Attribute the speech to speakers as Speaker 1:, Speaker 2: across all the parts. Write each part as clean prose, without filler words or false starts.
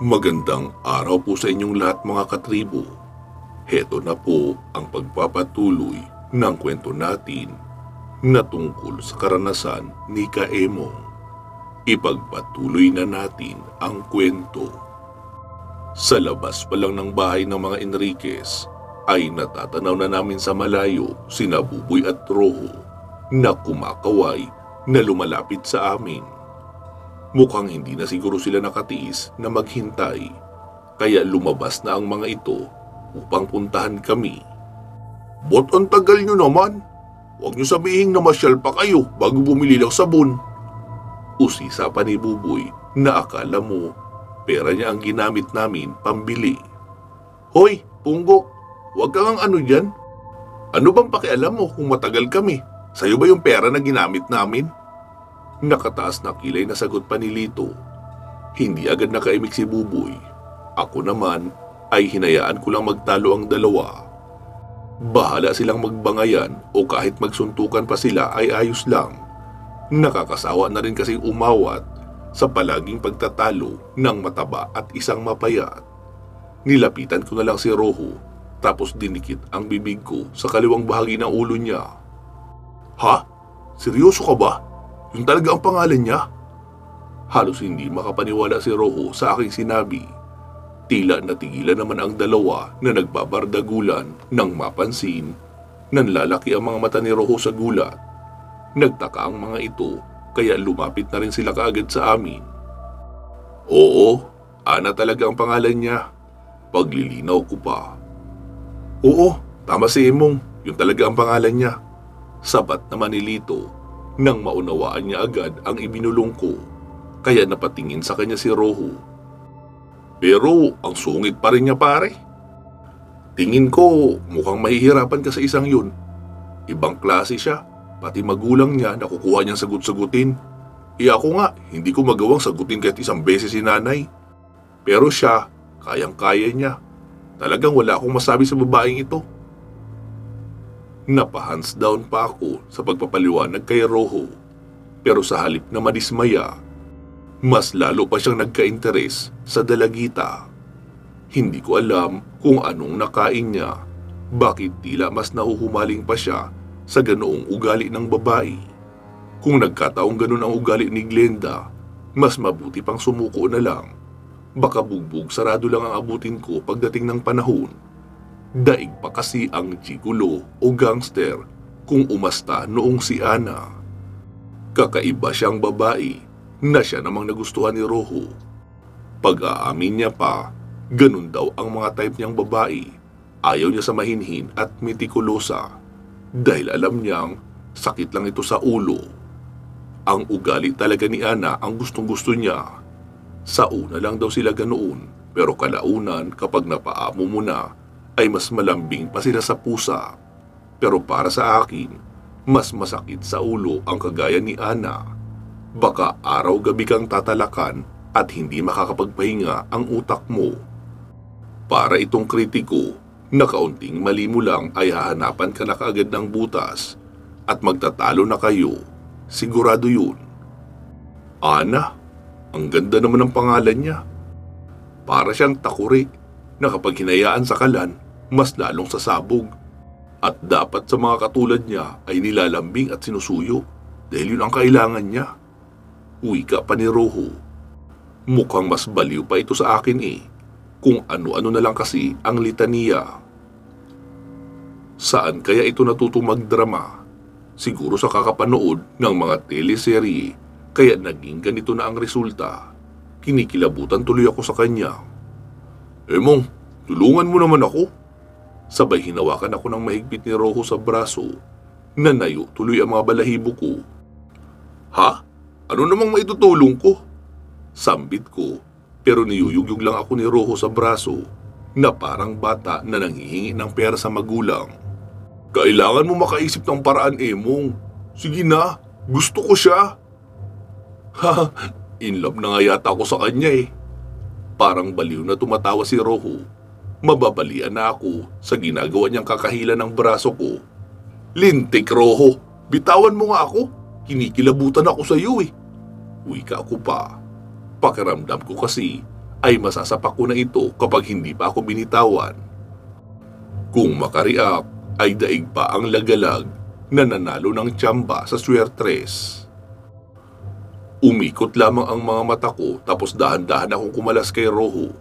Speaker 1: Magandang araw po sa inyong lahat mga katribo. Heto na po ang pagpapatuloy ng kwento natin na tungkol sa karanasan ni Kaemong. Ipagpatuloy na natin ang kwento. Sa labas pa lang ng bahay ng mga Enriquez ay natatanaw na namin sa malayo sina Buboy at Rojo na kumakaway na lumalapit sa amin. Mukhang hindi na siguro sila nakatiis na maghintay, kaya lumabas na ang mga ito upang puntahan kami. "Ba't ang tagal nyo naman? Huwag nyo sabihin na masyal pa kayo bago bumili ng sabon." Usisa pa ni Buboy na akala mo pera niya ang ginamit namin pambili. "Hoy, Punggok, huwag kang ano dyan. Ano bang pakialam mo kung matagal kami? Sa'yo ba yung pera na ginamit namin?" Nakataas na kilay na sagot pa ni Lito. Hindi agad nakaimik si Buboy. Ako naman ay hinayaan ko lang magtalo ang dalawa. Bahala silang magbangayan o kahit magsuntukan pa sila ay ayos lang. Nakakasawa na rin kasing umawat sa palaging pagtatalo ng mataba at isang mapayat. Nilapitan ko na lang si Rojo tapos dinikit ang bibig ko sa kaliwang bahagi ng ulo niya. "Ha? Seryoso ka ba? Yung talaga ang pangalan niya?" Halos hindi makapaniwala si Rojo sa aking sinabi. Tila natigilan naman ang dalawa na nagbabardagulan nang mapansin nanlalaki ang mga mata ni Rojo sa gulat. Nagtaka ang mga ito kaya lumapit na rin sila kaagad sa amin. "Oo, Ana talaga ang pangalan niya." Paglilinaw ko pa. "Oo, tama si Emong, yun talaga ang pangalan niya." Sabat naman ni Lito nang maunawaan niya agad ang ibinulong ko, kaya napatingin sa kanya si Rojo. "Pero ang sungit pa rin niya pare. Tingin ko mukhang mahihirapan ka sa isang yun. Ibang klase siya, pati magulang niya nakukuha niyang sagot-sagutin. Ako nga, hindi ko magawang sagutin kahit isang beses si nanay. Pero siya, kayang-kaya niya. Talagang wala akong masabi sa babaeng ito." Napa-hands down pa ako sa pagpapaliwanag kay Rojo, pero sa halip na madismaya, mas lalo pa siyang nagka-interes sa dalagita. Hindi ko alam kung anong nakain niya, bakit tila mas nahuhumaling pa siya sa ganoong ugali ng babae. Kung nagkataong ganun ang ugali ni Glenda, mas mabuti pang sumuko na lang. Baka bugbog sarado lang ang abutin ko pagdating ng panahon. Daig pa kasi ang gigolo o gangster kung umasta noong si Ana. Kakaiba siyang babae na siya namang nagustuhan ni Rojo. Pag-aamin niya pa, ganun daw ang mga type niyang babae. Ayaw niya sa mahinhin at metikulosa dahil alam niyang sakit lang ito sa ulo. Ang ugali talaga ni Ana ang gustong-gusto niya. Sa una lang daw sila ganoon, pero kalaunan kapag napaamo mo na, ay mas malambing pa sila sa pusa. Pero para sa akin, mas masakit sa ulo ang kagaya ni Ana. Baka araw-gabi kang tatalakan at hindi makakapagpahinga ang utak mo. Para itong kritiko na kaunting mali mo lang ay hahanapan ka na kaagad ng butas at magtatalo na kayo. Sigurado yun. Ana, ang ganda naman ng pangalan niya. Para siyang takuri na kapag hinayaan sa kalan, mas lalong sasabog. At dapat sa mga katulad niya ay nilalambing at sinusuyo dahil yun ang kailangan niya. Wika pa ni Rojo. Mukhang mas baliw pa ito sa akin kung ano-ano na lang kasi ang litania. Saan kaya ito natutong magdrama? Siguro sa kakapanood ng mga teleserye, kaya naging ganito na ang resulta. Kinikilabutan tuloy ako sa kanya. "Emong, tulungan mo naman ako." Sabay hinawakan ako ng mahigpit ni Rojo sa braso. Nanayo tuloy ang mga balahibo ko. "Ha? Ano namang maitutulong ko?" Sambit ko, pero niyuyugyug lang ako ni Rojo sa braso na parang bata na nanghihingi ng pera sa magulang. "Kailangan mo makaisip ng paraan, Emong. Sige na, gusto ko siya." "Ha, in love na nga yata ako sa kanya Parang baliw na tumatawa si Rojo. Mababalian na ako sa ginagawa niyang kakahila ng braso ko. "Lintik, Rojo, bitawan mo nga ako. Kinikilabutan ako sa iyo Wika ko pa. Pakiramdam ko kasi ay masasapak ko na ito kapag hindi pa ako binitawan. Kung makariak ay daig pa ang lagalag na nanalo ng tsamba sa swertres. Umikot lamang ang mga mata ko tapos dahan-dahan akong kumalas kay Rojo.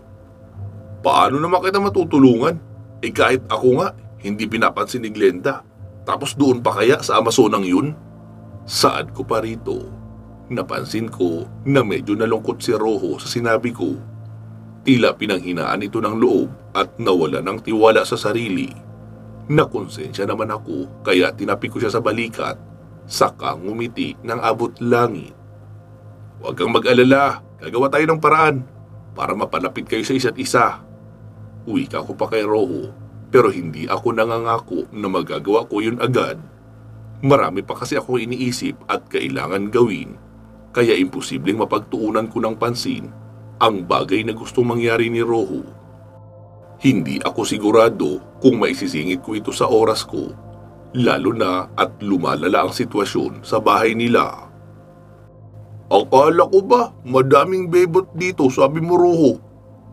Speaker 1: Paano naman kita matutulungan? Kahit ako nga, hindi pinapansin ni Glenda. Tapos doon pa kaya sa Amazonang yun? Saad ko pa rito. Napansin ko na medyo nalungkot si Rojo sa sinabi ko. Tila pinanghinaan ito ng loob at nawala ng tiwala sa sarili. Nakonsensya naman ako kaya tinapi ko siya sa balikat, saka ngumiti ng abot langit. Huwag kang mag-alala, gagawa tayo ng paraan para mapalapit kayo sa isa't isa. Wika ko pa kay Rojo pero hindi ako nangangako na magagawa ko yun agad. Marami pa kasi ako iniisip at kailangan gawin kaya imposibleng mapagtuunan ko ng pansin ang bagay na gustong mangyari ni Rojo. Hindi ako sigurado kung maisisingit ko ito sa oras ko, lalo na at lumalala ang sitwasyon sa bahay nila. Akala ko ba madaming bebot dito, sabi mo Rojo?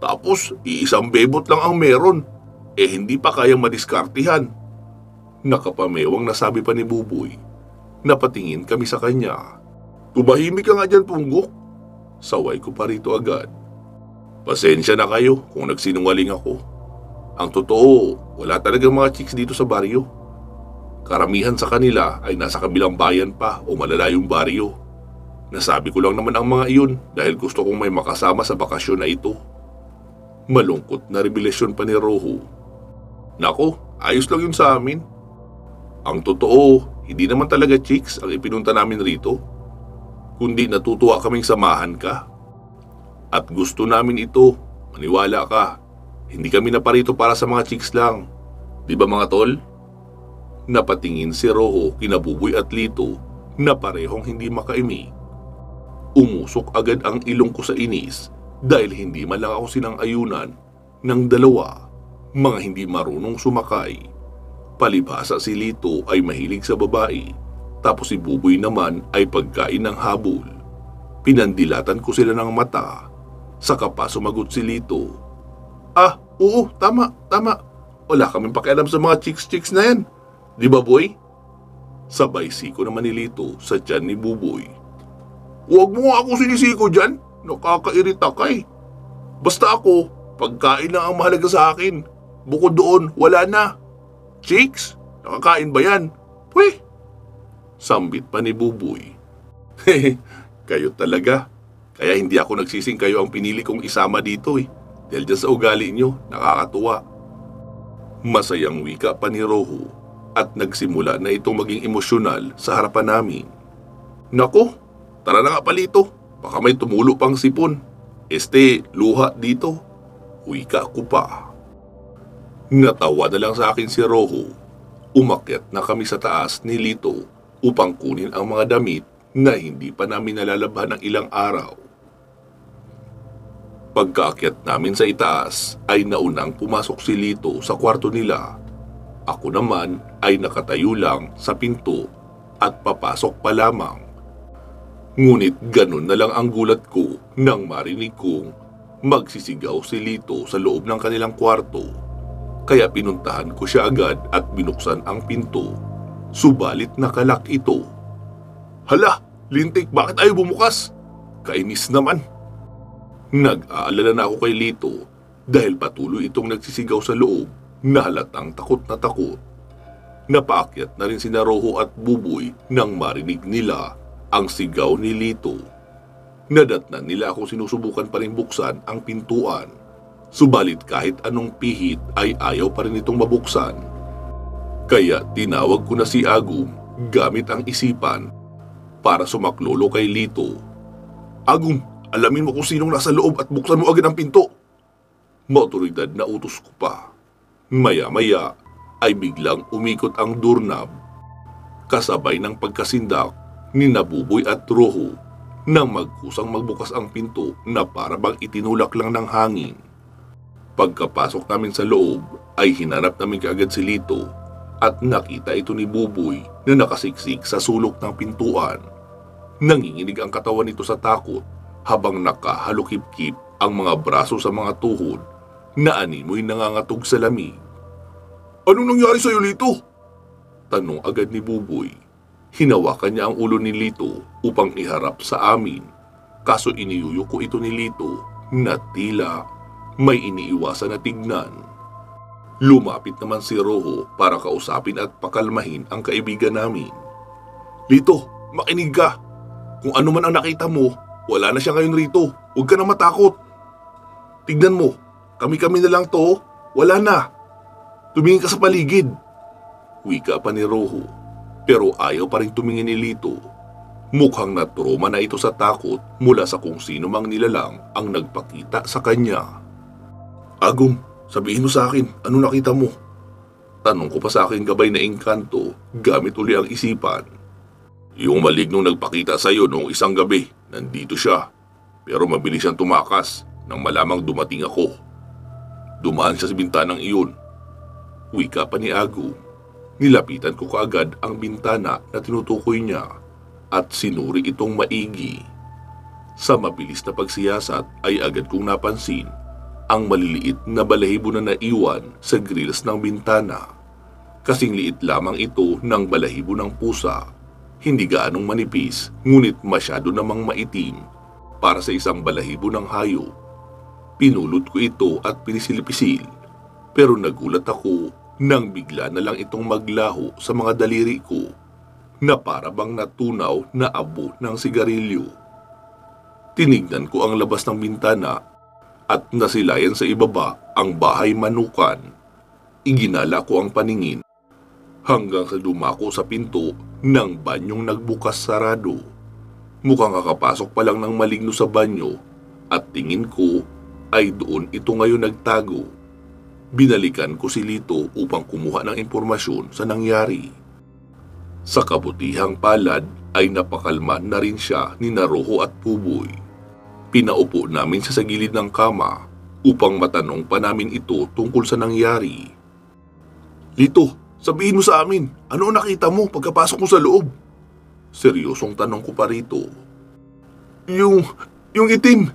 Speaker 1: Tapos iisang bebot lang ang meron, hindi pa kayang madiskartihan. Nakapamewang nasabi pa ni Buboy. Napatingin kami sa kanya. Tumahimik ka nga dyan, Punggok. Saway ko pa rito agad. Pasensya na kayo kung nagsinungaling ako. Ang totoo, wala talagang mga chicks dito sa baryo. Karamihan sa kanila ay nasa kabilang bayan pa o malalayong baryo. Nasabi ko lang naman ang mga iyon dahil gusto kong may makasama sa bakasyon na ito. Malungkot na revelasyon pa ni Rojo. Nako, ayos lang yun sa amin. Ang totoo, hindi naman talaga chicks ang ipinunta namin rito. Kundi natutuwa kaming samahan ka. At gusto namin ito, maniwala ka. Hindi kami naparito para sa mga chicks lang. Di ba mga tol? Napatingin si Rojo kina Buboy at Lito na parehong hindi makaimik. Umusok agad ang ilong ko sa inis dahil hindi man lang ako sinang-ayunan ng dalawa, mga hindi marunong sumakay. Palibhasa si Lito ay mahilig sa babae, tapos si Buboy naman ay pagkain ng habol. Pinandilatan ko sila ng mata, saka pa sumagot si Lito. Oo, tama. Wala kaming pakialam sa mga chicks na yan. Di ba, boy? Sabay siko naman ni Lito sa tiyan ni Buboy. Huwag mo nga ako sinisiko dyan. Nakakairita ka eh. Basta ako, pagkain lang ang mahalaga sa akin. Bukod doon, wala na. Chicks? Nakakain ba yan? Pweh! Sambit pa ni Buboy. Kayo talaga. Kaya hindi ako nagsising kayo ang pinili kong isama dito eh. Dahil dyan sa ugali nyo, nakakatuwa. Masayang wika pa ni Rojo at nagsimula na itong maging emosyonal sa harapan namin. Nako, tara na nga palito. Baka may tumulo pang sipon. Luha dito. Wika ko pa. Natawa na lang sa akin si Rojo. Umakyat na kami sa taas ni Lito upang kunin ang mga damit na hindi pa namin nalalabhan ng ilang araw. Pagkaakyat namin sa itaas ay naunang pumasok si Lito sa kwarto nila. Ako naman ay nakatayo lang sa pinto at papasok pa lamang. Ngunit ganun na lang ang gulat ko nang marinig kong magsisigaw si Lito sa loob ng kanilang kwarto. Kaya pinuntahan ko siya agad at binuksan ang pinto. Subalit nakalak ito. Hala, lintik, bakit ayaw bumukas? Kainis naman. Nag-aalala na ako kay Lito dahil patuloy itong nagsisigaw sa loob na halatang takot na takot. Napaakyat na rin sina Rojo at Buboy nang marinig nila ang sigaw ni Lito. Nadatnan nila ako sinusubukan pa rin buksan ang pintuan. Subalit kahit anong pihit ay ayaw pa rin itong mabuksan. Kaya tinawag ko na si Agum gamit ang isipan para sumaklolo kay Lito. Agum, alamin mo kung sinong nasa loob at buksan mo agad ang pinto. Maotoridad na utos ko pa. Maya-maya ay biglang umikot ang doorknob. Kasabay ng pagkasindak ni Buboy at Rojo nang magkusang magbukas ang pinto na para bang itinulak lang ng hangin. Pagkapasok namin sa loob ay hinanap namin kaagad si Lito at nakita ito ni Buboy na nakasiksik sa sulok ng pintuan. Nanginginig ang katawan nito sa takot habang nakahalukip-kip ang mga braso sa mga tuhod na animoy nangangatog sa lamig. "Anong nangyari sa'yo, Lito?" Tanong agad ni Buboy. Hinawakan niya ang ulo ni Lito upang iharap sa amin, kaso iniyuyo ko ito ni Lito na tila may iniiwasan na tignan. Lumapit naman si Rojo para kausapin at pakalmahin ang kaibigan namin. "Lito, makinig ka. Kung ano man ang nakita mo, wala na siya ngayon rito. Huwag ka na matakot. Tignan mo, kami-kami na lang to. Wala na. Tumingin ka sa paligid." Wika pa ni Rojo, pero ayaw pa rin tumingin ni Lito. Mukhang natroma na ito sa takot mula sa kung sino mang nilalang ang nagpakita sa kanya. "Agum, sabihin mo sa akin, ano nakita mo?" Tanong ko pa sa aking gabay na engkanto gamit uli ang isipan. "Yung malignong nagpakita sa iyo noong isang gabi, nandito siya. Pero mabilis siyang tumakas nang malamang dumating ako. Dumaan siya sa bintanang iyon." Wika pa ni Agum. Nilapitan ko kaagad ang bintana na tinutukoy niya at sinuri itong maigi. Sa mabilis na pagsiyasat ay agad kong napansin ang maliliit na balahibo na naiwan sa grills ng bintana. Kasing liit lamang ito ng balahibo ng pusa. Hindi gaanong manipis, ngunit masyado namang maitim para sa isang balahibo ng hayop. Pinulot ko ito at pinisil-pisil, pero nagulat ako nang bigla na lang itong maglaho sa mga daliri ko na para bang natunaw na abo ng sigarilyo. Tinignan ko ang labas ng bintana at nasilayan sa ibaba ang bahay manukan. Iginala ko ang paningin hanggang sa dumako sa pinto ng banyong nagbukas sarado. Mukhang kakapasok pa lang ng maligno sa banyo at tingin ko ay doon ito ngayon nagtago. Binalikan ko si Lito upang kumuha ng impormasyon sa nangyari. Sa kabutihang palad ay napakalman na rin siya ni Rojo at Buboy. Pinaupo namin siya sa gilid ng kama upang matanong pa namin ito tungkol sa nangyari. "Lito, sabihin mo sa amin, ano ang nakita mo pagkapasok mo sa loob?" Seryosong tanong ko pa rito. Yung itim.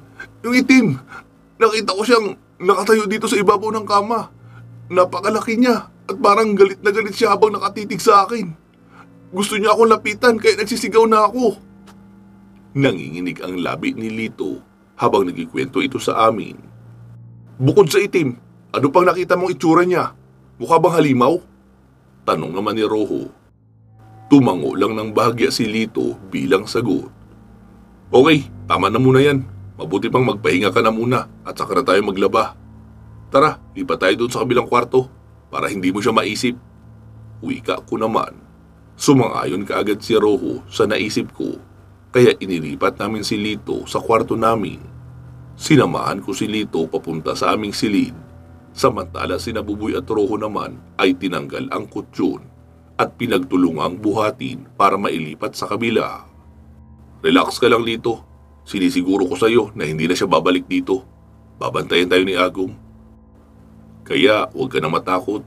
Speaker 1: Nakita ko siyang nakatayo dito sa ibabaw ng kama. Napakalaki niya at parang galit na galit siya habang nakatitig sa akin. Gusto niya akong lapitan kaya nagsisigaw na ako." Nanginginig ang labi ni Lito habang nagkikwento ito sa amin. "Bukod sa itim, ano pang nakita mong itsura niya? Mukha bang halimaw?" Tanong naman ni Rojo. Tumango lang ng bahagya si Lito bilang sagot. "Okay, tama na muna yan. Mabuti pang magpahinga ka na muna at saka na tayo maglaba. Tara, lipat tayo doon sa kabilang kwarto para hindi mo siya maisip." Wika ko naman. Sumang-ayon kaagad si Rojo sa naisip ko, kaya inilipat namin si Lito sa kwarto namin. Sinamahan ko si Lito papunta sa aming silid, samantala sina Buboy at Rojo naman ay tinanggal ang kutsyon at pinagtulungang buhatin para mailipat sa kabila. "Relax ka lang, Lito. Sinisiguro ko sa iyo na hindi na siya babalik dito. Babantayan tayo ni Agum. Kaya huwag ka na matakot."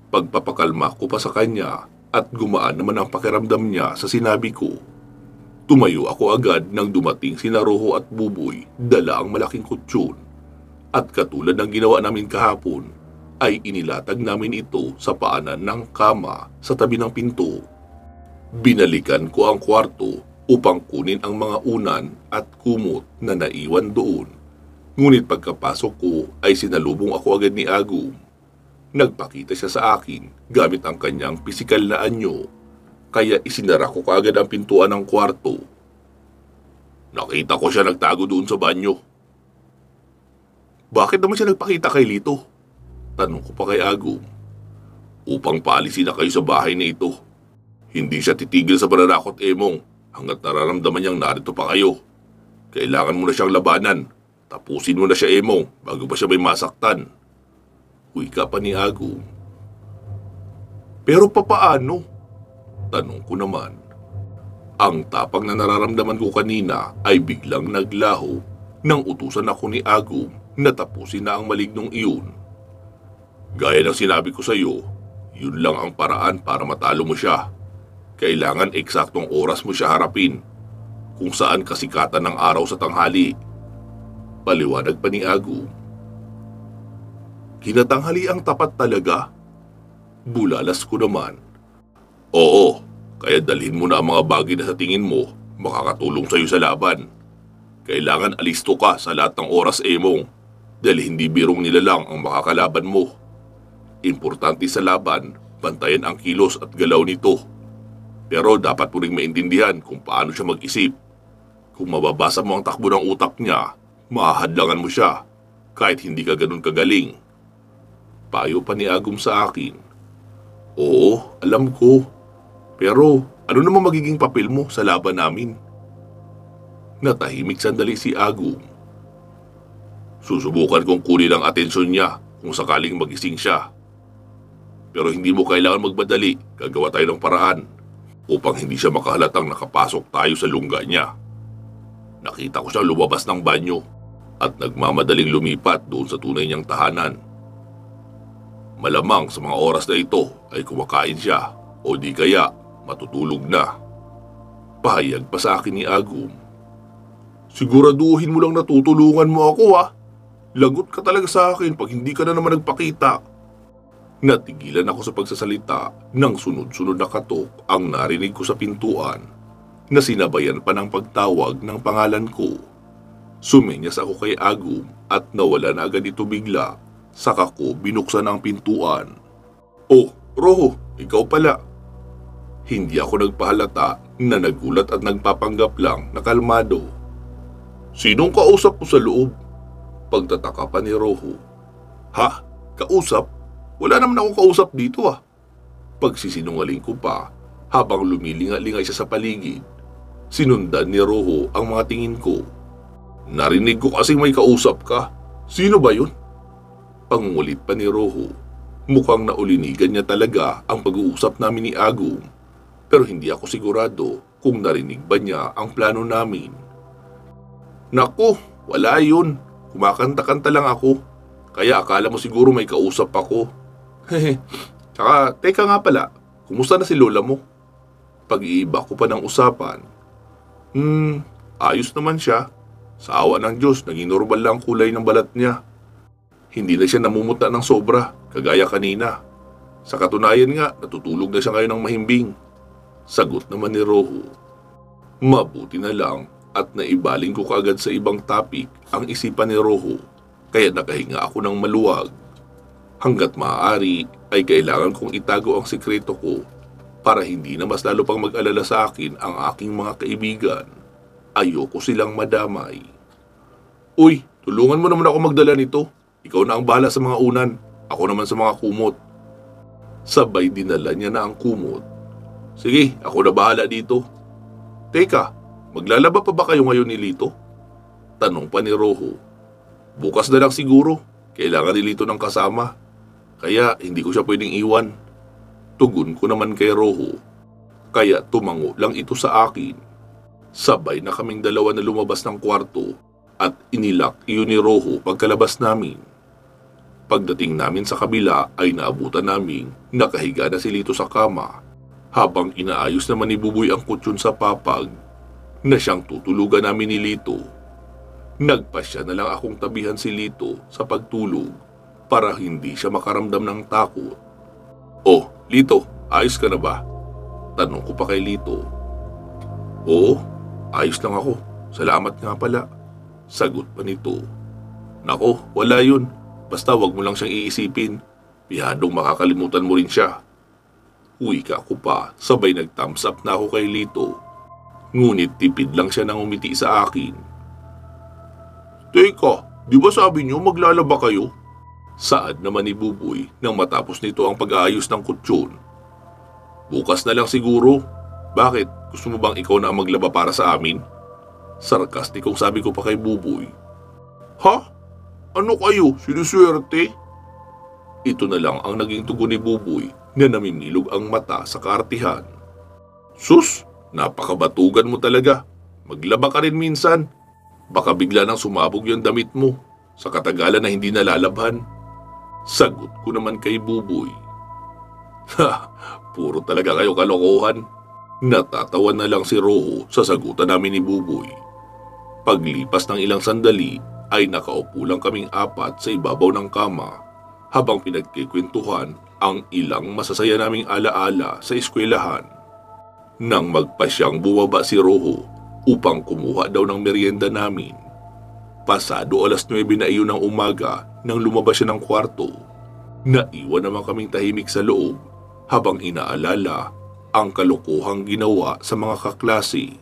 Speaker 1: Pagpapakalma ko pa sa kanya at gumaan naman ang pakiramdam niya sa sinabi ko. Tumayo ako agad nang dumating sina Rojo at Buboy, dala ang malaking kutsyon. At katulad ng ginawa namin kahapon, ay inilatag namin ito sa paanan ng kama sa tabi ng pinto. Binalikan ko ang kwarto upang kunin ang mga unan at kumot na naiwan doon. Ngunit pagkapasok ko ay sinalubong ako agad ni Agum. Nagpakita siya sa akin gamit ang kanyang pisikal na anyo, kaya isinara ko kaagad ang pintuan ng kwarto. "Nakita ko siya nagtago doon sa banyo." "Bakit naman siya nagpakita kay Lito?" Tanong ko pa kay Agum. "Upang paalisin na kayo sa bahay na ito. Hindi siya titigil sa pananakot, Emong, hanggat nararamdaman niyang narito pa kayo. Kailangan mo na siyang labanan. Tapusin mo na siya, Emong, bago pa siya may masaktan." Wika pa ni Agum. "Pero papaano?" Tanong ko naman. Ang tapang na nararamdaman ko kanina ay biglang naglaho nang utusan ako ni Agum na tapusin na ang malignong iyon. "Gaya ng sinabi ko sa iyo, yun lang ang paraan para matalo mo siya. Kailangan eksaktong oras mo siya harapin, kung saan kasikatan ng araw sa tanghali. Paliwanag pa ni Agum. Kinatanghali ang tapat talaga? Bulalas ko naman. Oo, kaya dalhin mo na ang mga bagay na sa tingin mo makakatulong sa'yo sa laban. Kailangan alisto ka sa lahat ng oras, Emong, dahil hindi birong nilalang ang makakalaban mo. Importante sa laban, bantayan ang kilos at galaw nito. Pero dapat mo ring maintindihan kung paano siya mag-isip. Kung mababasa mo ang takbo ng utak niya, mahahadlangan mo siya kahit hindi ka ganun kagaling. Payo pa ni Agum sa akin. Oo, alam ko. Pero ano naman magiging papel mo sa laban namin? Natahimik sandali si Agum. Susubukan kong kunin ang atensyon niya kung sakaling magising siya. Pero hindi mo kailangan magmadali, gagawa tayo ng paraan upang hindi siya makahalatang nakapasok tayo sa lungga niya. Nakita ko siya lumabas ng banyo at nagmamadaling lumipat doon sa tunay niyang tahanan. Malamang sa mga oras na ito ay kumakain siya o di kaya matutulog na. Pahayag pa sa akin ni Agum. Siguraduhin mo lang na tutulungan mo ako ha. Lagot ka talaga sa akin pag hindi ka na naman nagpakita. Natigilan ako sa pagsasalita nang sunod-sunod na katok ang narinig ko sa pintuan na sinabayan pa ng pagtawag ng pangalan ko. Sumenyas ako kay Agum at nawala na agad ito bigla. Saka ko binuksan ang pintuan. Oh, Roho, ikaw pala. Hindi ako nagpahalata na nagulat at nagpapanggap lang na kalmado. Sinong kausap mo sa loob? Pagtataka pa ni Roho. Ha? Kausap? Wala naman akong kausap dito ah. Pagsisinungaling ko pa habang lumilinga-lingay siya sa paligid. Sinundan ni Roho ang mga tingin ko. Narinig ko kasing may kausap ka. Sino ba yun? Pangungulit pa ni Roho. Mukhang naulinigan niya talaga ang pag-uusap namin ni Agum. Pero hindi ako sigurado kung narinig ba niya ang plano namin. Naku, wala yun. Kumakanta-kanta lang ako. Kaya akala mo siguro may kausap ako. Hehe. Tsaka, teka nga pala, kumusta na si Lola mo? Pag-iiba ko pa ng usapan. Ayos naman siya. Sa awa ng Diyos, naging normal lang kulay ng balat niya. Hindi na siya namumuta ng sobra, kagaya kanina. Sa katunayan nga, natutulog na siya ngayon ng mahimbing. Sagot naman ni Roho. Mabuti na lang at naibaling ko kaagad sa ibang topic ang isipan ni Roho, kaya nakahinga ako ng maluwag. Hanggat maaari ay kailangan kong itago ang sikreto ko para hindi na mas lalo pang mag-alala sa akin ang aking mga kaibigan. Ayoko silang madamay. Uy, tulungan mo naman ako magdala nito. Ikaw na ang bahala sa mga unan, ako naman sa mga kumot. Sabay dinala niya na ang kumot. Sige, ako na bahala dito. Teka, maglalaba pa ba kayo ngayon ni Lito? Tanong pa ni Roho. Bukas na lang siguro, kailangan ni Lito ng kasama. Kaya hindi ko siya pwedeng iwan. Tugon ko naman kay Roho. Kaya tumango lang ito sa akin. Sabay na kaming dalawa na lumabas ng kwarto at inilak iyon ni Roho pagkalabas namin. Pagdating namin sa kabila ay naabutan namin nakahiga na si Lito sa kama habang inaayos naman ni Buboy ang kutsyon sa papag na siyang tutulugan namin ni Lito. Nagpasya na lang akong tabihan si Lito sa pagtulog para hindi siya makaramdam ng takot. Oh, Lito, ayos ka na ba? Tanong ko pa kay Lito. Oo, ayos lang ako. Salamat nga pala. Sagot pa nito. Nako, wala yun. Basta wag mo lang siyang iisipin. Bihadong makakalimutan mo rin siya. Wika ko pa, sabay nag-thumbs up na ako kay Lito. Ngunit tipid lang siya nang umiti sa akin. Teka, di ba sabi niyo maglalaba kayo? Saad naman ni Buboy nang matapos nito ang pag-aayos ng kutsyon. Bukas na lang siguro. Bakit? Gusto mo bang ikaw na ang maglaba para sa amin? Sarkastikong sabi ko pa kay Buboy. Ha? Ano kayo? Sinuswerte? Ito na lang ang naging tugon ni Buboy na namimilog ang mata sa kaartihan. Sus, napakabatugan mo talaga. Maglaba ka rin minsan. Baka bigla nang sumabog yung damit mo sa katagalan na hindi nalalabhan. Sagot ko naman kay Buboy. Ha, puro talaga kayo kalokohan. Natatawa na lang si Roho sa sagutan namin ni Buboy. Paglipas ng ilang sandali ay nakaupo lang kaming apat sa ibabaw ng kama habang pinagkikwentuhan ang ilang masasaya naming alaala sa eskwelahan. Nang magpasyang bumaba si Rojo upang kumuha daw ng merienda namin. Pasado 9:00 na iyon ng umaga nang lumabas siya ng kwarto. Naiwan naman kaming tahimik sa loob habang inaalala ang kalokohang ginawa sa mga kaklase.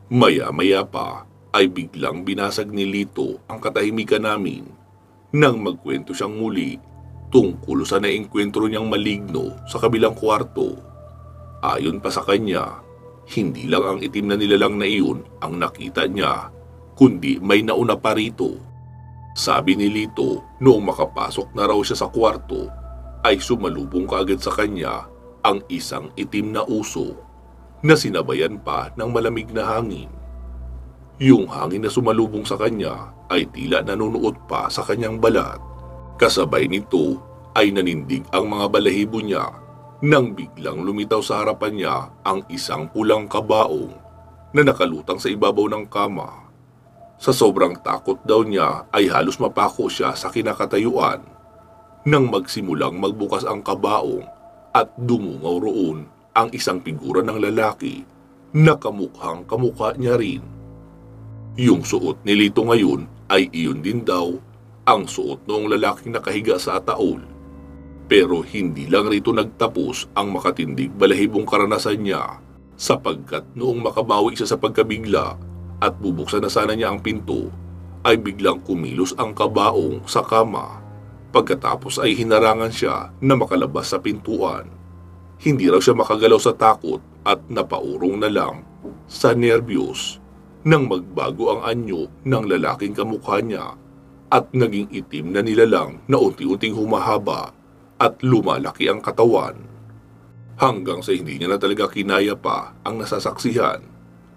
Speaker 1: Maya-maya pa ay biglang binasag ni Lito ang katahimikan namin nang magkwento siyang muli tungkol sa naengkwentro niyang maligno sa kabilang kwarto. Ayon pa sa kanya, hindi lang ang itim na nilalang na iyon ang nakita niya, kundi may nauna pa rito. Sabi ni Lito, noong makapasok na raw siya sa kwarto, ay sumalubong kaagad sa kanya ang isang itim na uso na sinabayan pa ng malamig na hangin. Yung hangin na sumalubong sa kanya ay tila nanunuot pa sa kanyang balat. Kasabay nito ay nanindig ang mga balahibo niya nang biglang lumitaw sa harapan niya ang isang pulang kabaong na nakalutang sa ibabaw ng kama. Sa sobrang takot daw niya ay halos mapako siya sa kinakatayuan nang magsimulang magbukas ang kabaong at dumungaw roon ang isang figura ng lalaki na kamukhang kamukha niya rin. Yung suot ni Lito ngayon ay iyon din daw ang suot noong lalaking nakahiga sa ataol. Pero hindi lang rito nagtapos ang makatindig balahibong karanasan niya, sapagkat noong makabawi siya sa pagkabigla at bubuksan na sana niya ang pinto, ay biglang kumilos ang kabaong sa kama. Pagkatapos ay hinarangan siya na makalabas sa pintuan. Hindi raw siya makagalaw sa takot at napaurong na lang sa nerbiyos nang magbago ang anyo ng lalaking kamukha niya at naging itim na nilalang na unti-unting humahaba at lumalaki ang katawan. Hanggang sa hindi niya na talaga kinaya pa ang nasasaksihan,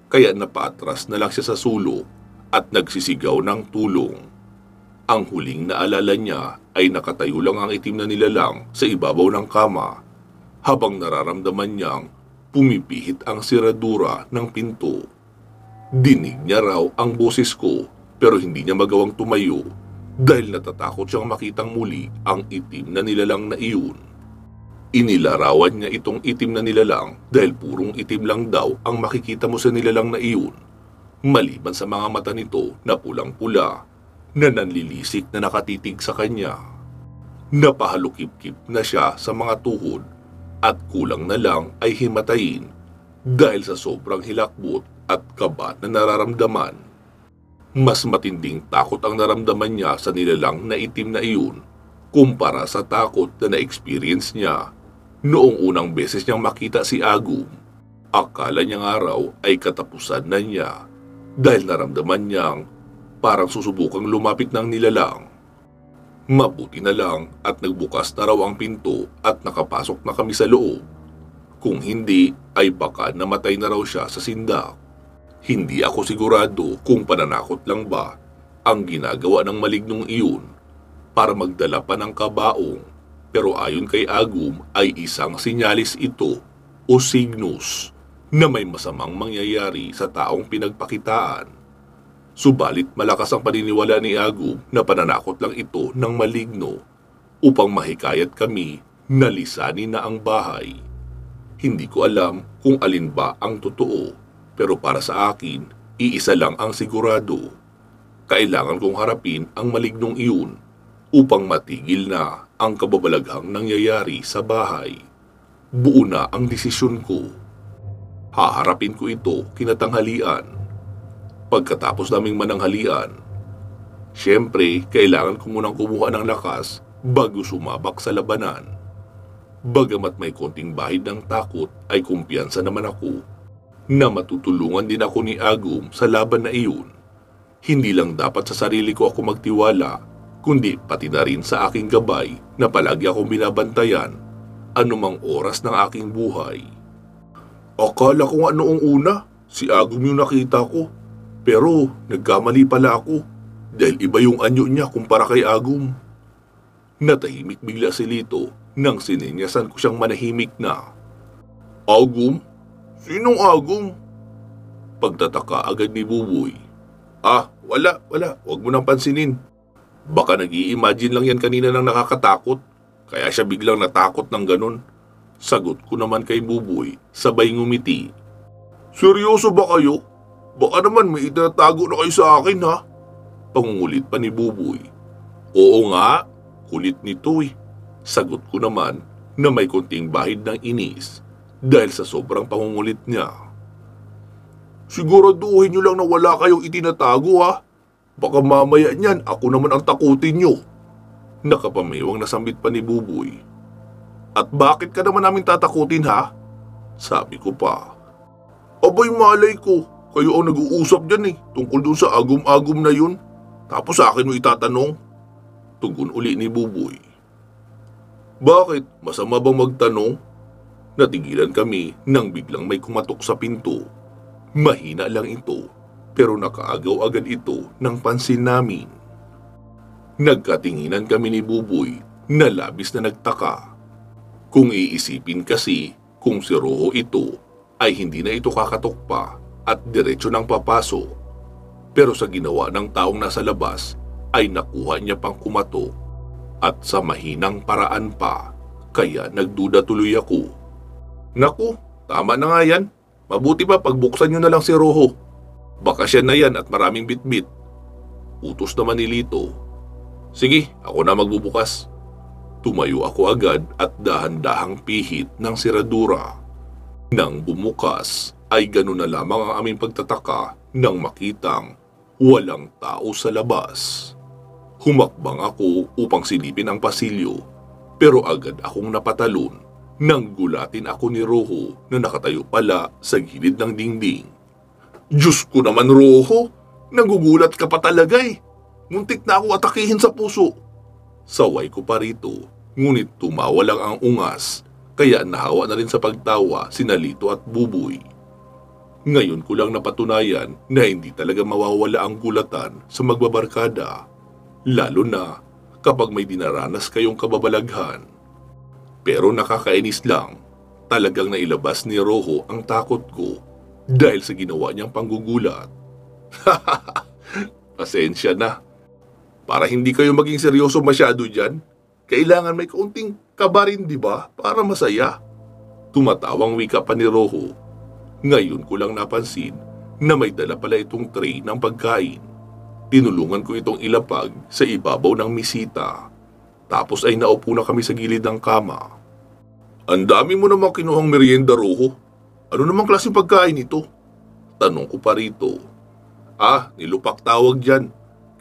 Speaker 1: kaya napaatras na lang siya sa sulok at nagsisigaw ng tulong. Ang huling naalala niya ay nakatayo lang ang itim na nilalang sa ibabaw ng kama habang nararamdaman niyang pumipihit ang siradura ng pinto. Dinig niya raw ang boses ko pero hindi niya magawang tumayo dahil natatakot siyang makitang muli ang itim na nilalang na iyon. Inilarawan niya itong itim na nilalang dahil purong itim lang daw ang makikita mo sa nilalang na iyon, maliban sa mga mata nito na pulang-pula na nanlilisik na nakatitig sa kanya. Napahalukip-kip na siya sa mga tuhod at kulang na lang ay himatayin dahil sa sobrang hilakbot at kaba na nararamdaman. Mas matinding takot ang naramdaman niya sa nilalang na itim na iyon kumpara sa takot na na-experience niya noong unang beses niyang makita si Agum. Akala niya nga raw ay katapusan na niya dahil naramdaman niyang parang susubukang lumapit ng nilalang. Mabuti na lang at nagbukas na raw ang pinto at nakapasok na kami sa loob. Kung hindi ay baka namatay na raw siya sa sindak. Hindi ako sigurado kung pananakot lang ba ang ginagawa ng malignong iyon para magdala pa ng kabaong, pero ayon kay Agum ay isang sinyalis ito o signus na may masamang mangyayari sa taong pinagpakitaan. Subalit malakas ang paniniwala ni Agum na pananakot lang ito ng maligno upang mahikayat kami na lisanin na ang bahay. Hindi ko alam kung alin ba ang totoo. Pero para sa akin, iisa lang ang sigurado. Kailangan kong harapin ang malignong iyon upang matigil na ang kababalaghang nangyayari sa bahay. Buo na ang desisyon ko. Haharapin ko ito kinatanghalian. Pagkatapos naming mananghalian, siyempre kailangan ko munang kumuha ng lakas bago sumabak sa labanan. Bagamat may konting bahid ng takot ay kumpiyansa naman ako na matutulungan din ako ni Agum sa laban na iyon. Hindi lang dapat sa sarili ko ako magtiwala, kundi pati na rin sa aking gabay na palagi akong binabantayan anumang oras ng aking buhay. Akala ko nga noong una, si Agum yung nakita ko, pero nagkamali pala ako dahil iba yung anyo niya kumpara kay Agum. Natahimik bigla si Lito nang sininyasan ko siyang manahimik na. Agum? Sinong Agum? Pagtataka agad ni Buboy. Ah, Wala. Huwag mo nang pansinin. Baka nag-i-imagine lang yan kanina ng nakakatakot. Kaya siya biglang natakot ng ganun. Sagot ko naman kay Buboy, sabay ngumiti. Seryoso ba kayo? Baka naman may itatago na kayo sa akin ha? Pangungulit pa ni Buboy. Oo nga, kulit nito eh. Sagot ko naman na may konting bahid ng inis dahil sa sobrang pangungulit niya. Siguraduhin nyo lang na wala kayong itinatago ha. Baka mamaya niyan ako naman ang takutin nyo. Nakapamiwang nasambit pa ni Buboy. At bakit ka naman namin tatakutin ha? Sabi ko pa. Abay malay ko, kayo ang nag-uusap dyan tungkol doon sa agum-agum na yun. Tapos sa akin mo itatanong. Tugon uli ni Buboy. Bakit? Masama bang magtanong? Natigilan kami nang biglang may kumatok sa pinto. Mahina lang ito, pero nakaagaw agad ito ng pansin namin. Nagkatinginan kami ni Buboy na labis na nagtaka. Kung iisipin kasi kung si Roho ito ay hindi na ito kakatok pa at diretso nang papasok. Pero sa ginawa ng taong nasa labas ay nakuha niya pang kumatok at sa mahinang paraan pa, kaya nagduda tuloy ako. Naku, tama na nga yan. Mabuti pa pagbuksan nyo na lang si Roho. Baka siya na yan at maraming bitbit. Utos naman ni Lito. Sige, ako na magbubukas. Tumayo ako agad at dahan-dahang pihit ng siradura. Nang bumukas ay gano'n na lamang ang aming pagtataka nang makitang walang tao sa labas. Humakbang ako upang silipin ang pasilyo pero agad akong napatalon nang gulatin ako ni Roho na nakatayo pala sa gilid ng dingding. Diyos ko naman Roho, nagugulat ka pa talaga Muntik na ako atakihin sa puso. Saway ko pa rito, ngunit tumawa lang ang ungas, kaya nahawa na rin sa pagtawa sina Lito at Buboy. Ngayon ko lang napatunayan na hindi talaga mawawala ang gulatan sa magbabarkada, lalo na kapag may dinaranas kayong kababalaghan. Pero nakakainis lang, talagang nailabas ni Roho ang takot ko dahil sa ginawa niyang panggugulat. Pasensya na. Para hindi kayo maging seryoso masyado dyan, kailangan may kaunting kaba rin, di ba? Para masaya. Tumatawang wika pa ni Roho. Ngayon ko lang napansin na may dala pala itong tray ng pagkain. Tinulungan ko itong ilapag sa ibabaw ng misita. Tapos ay naupo na kami sa gilid ng kama. Ang dami mo namang kinuhang merienda, Roho. Ano namang klaseng pagkain ito? Tanong ko pa rito. Nilupak tawag dyan.